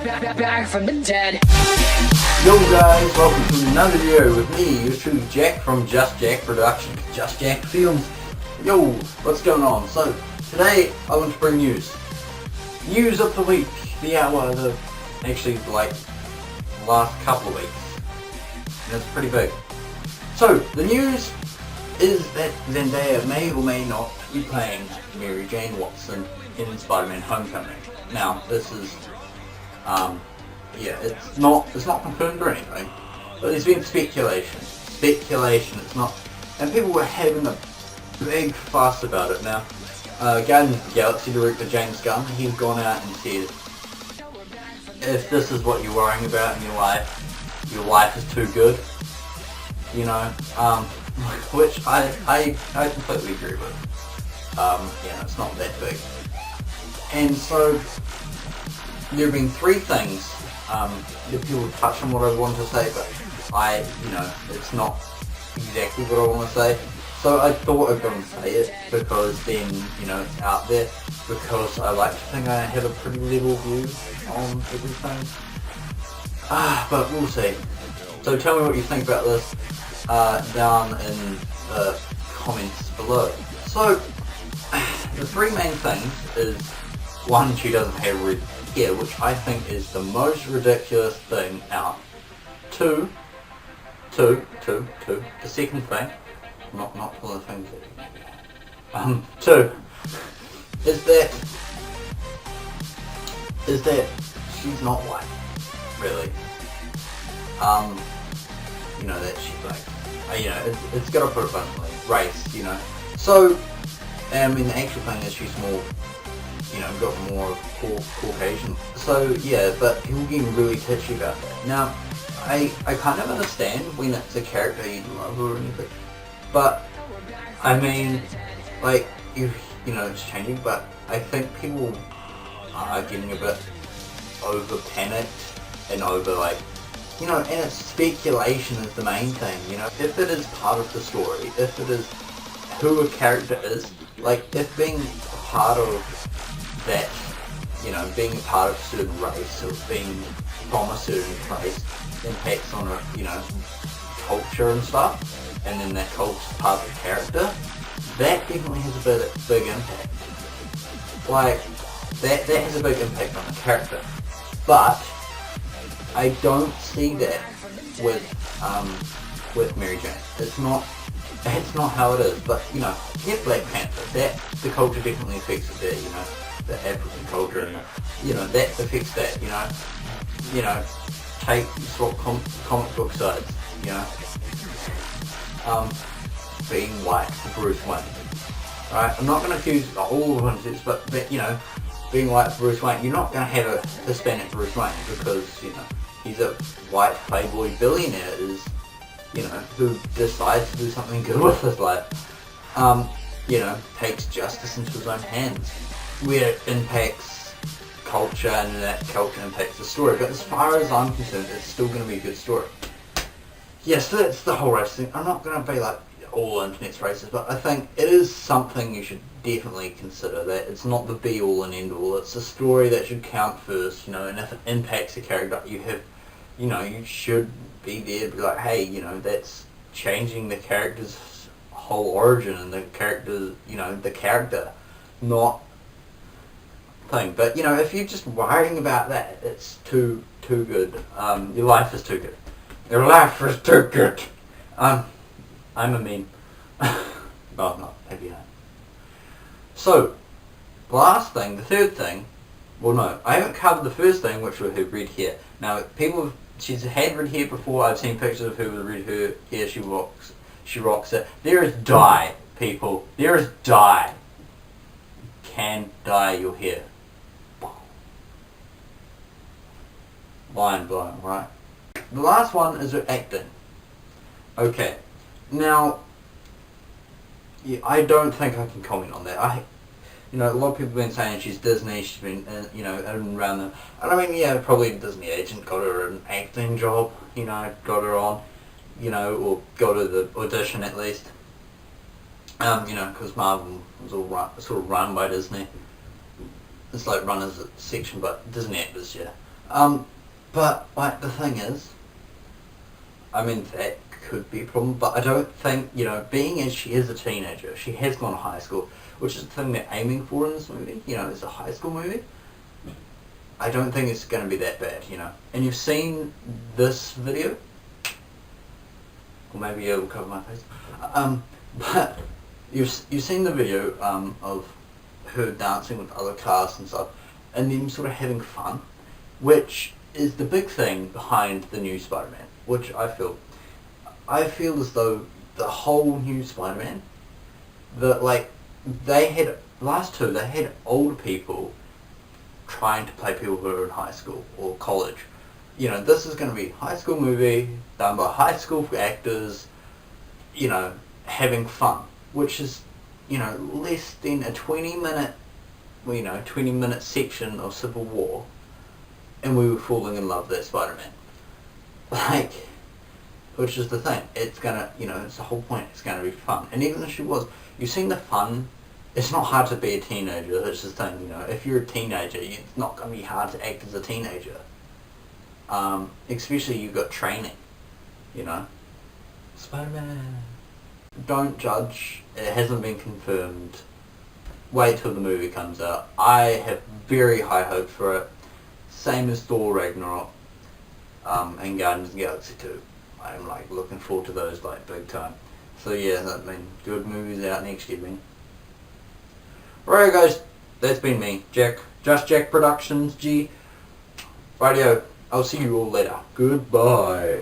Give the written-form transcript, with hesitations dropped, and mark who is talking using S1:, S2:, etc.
S1: Back from the dead.
S2: Yo guys, welcome to another video with me, your true Jack from Just Jack Productions, Just Jack Films. Yo, what's going on? So, today I want to bring news. News of the week, actually like the last couple of weeks. And it's pretty big. So, the news is that Zendaya may or may not be playing Mary Jane Watson in Spiderman Homecoming. Now, this is it's not confirmed or anything, but there's been speculation. It's not, and people were having a big fuss about it. Now, Guardians of the Galaxy director James Gunn, he's gone out and said, if this is what you're worrying about in your life is too good, you know, which I completely agree with. It's not that big, and so there have been three things that people touch on what I want to say, but it's not exactly what I want to say. So I thought I'd go and say it because then, it's out there, because I like to think I have a pretty level view on everything. But we'll see. So tell me what you think about this down in the comments below. So, the three main things is, one, she doesn't have red hair, which I think is the most ridiculous thing out. Two, the second thing, not one of the things two, is that she's not white, really. That she's like, it's gotta put it bluntly, race, So, the actual thing is she's more, got more Caucasian. So yeah, but people getting really touchy about that. Now, I kind of understand when it's a character you love or anything, but it's changing. But I think people are getting a bit over panicked and over and it's speculation is the main thing. If it is part of the story, if it is who a character is, if being part of that, being a part of a certain race or being from a certain place impacts on culture and stuff, and then that culture's part of the character, that definitely has a big impact. That has a big impact on the character. But I don't see that with Mary Jane. That's not how it is. But get Black Panther. The culture definitely affects it there. The African culture, and that affects that. Take swap comic book sides. Being white for Bruce Wayne. Right? I'm not going to accuse all of them, but being white for Bruce Wayne, you're not going to have a Hispanic Bruce Wayne because he's a white playboy billionaire who decides to do something good with his life. Takes justice into his own hands, where it impacts culture and that culture impacts the story. But as far as I'm concerned, it's still going to be a good story. Yes, that's the whole race thing. I'm not going to be like all internet's racist, but I think it is something you should definitely consider, that it's not the be all and end all. It's a story that should count first, and if it impacts a character, you have, you should be there to be like, hey, that's changing the character's whole origin and the character, the character, not thing. But if you're just worrying about that, it's too good. Your life is too good. Your life is too good. I'm a meme. No, not maybe I. So, the third thing. Well, no, I haven't covered the first thing, which was her red hair. Now, she's had red hair before. I've seen pictures of her with red hair. She rocks it. There is dye, people. There is dye. You can dye your hair. Mind blowing, right? The last one is her acting. Okay. Now, I don't think I can comment on that. A lot of people have been saying she's Disney, she's been, around them. And probably a Disney agent got her an acting job, got her on, or got her the audition at least. Because Marvel was all run by Disney. It's like run as a section, but Disney actors, yeah. But like the thing is, I mean that could be a problem, but I don't think, you know, being as she is a teenager, she has gone to high school, which is the thing they're aiming for in this movie, you know, it's a high school movie. I don't think it's going to be that bad, you know. And you've seen this video, or maybe it'll cover my face. But you've seen the video of her dancing with other cast and stuff, and them sort of having fun, which is the big thing behind the new Spider-Man. Which I feel as though the whole new Spider-Man, they had last two, they had older people trying to play people who are in high school or college. You know, this is going to be a high school movie done by high school actors, you know, having fun, which is, you know, less than a 20-minute section of Civil War, and we were falling in love with that Spider-Man. Like, which is the thing, it's gonna, you know, it's the whole point, it's gonna be fun. And even if she was, you've seen the fun, it's not hard to be a teenager, that's the thing, you know, if you're a teenager, it's not gonna be hard to act as a teenager. Especially you've got training, you know. Spider-Man. Don't judge, it hasn't been confirmed. Wait till the movie comes out. I have very high hopes for it. Same as Thor Ragnarok, and Guardians of the Galaxy 2. I'm like looking forward to those like big time. So yeah, I mean, good movies out next year, man. Alright guys, that's been me, Jack. Just Jack Productions, G. Radio. I'll see you all later. Goodbye.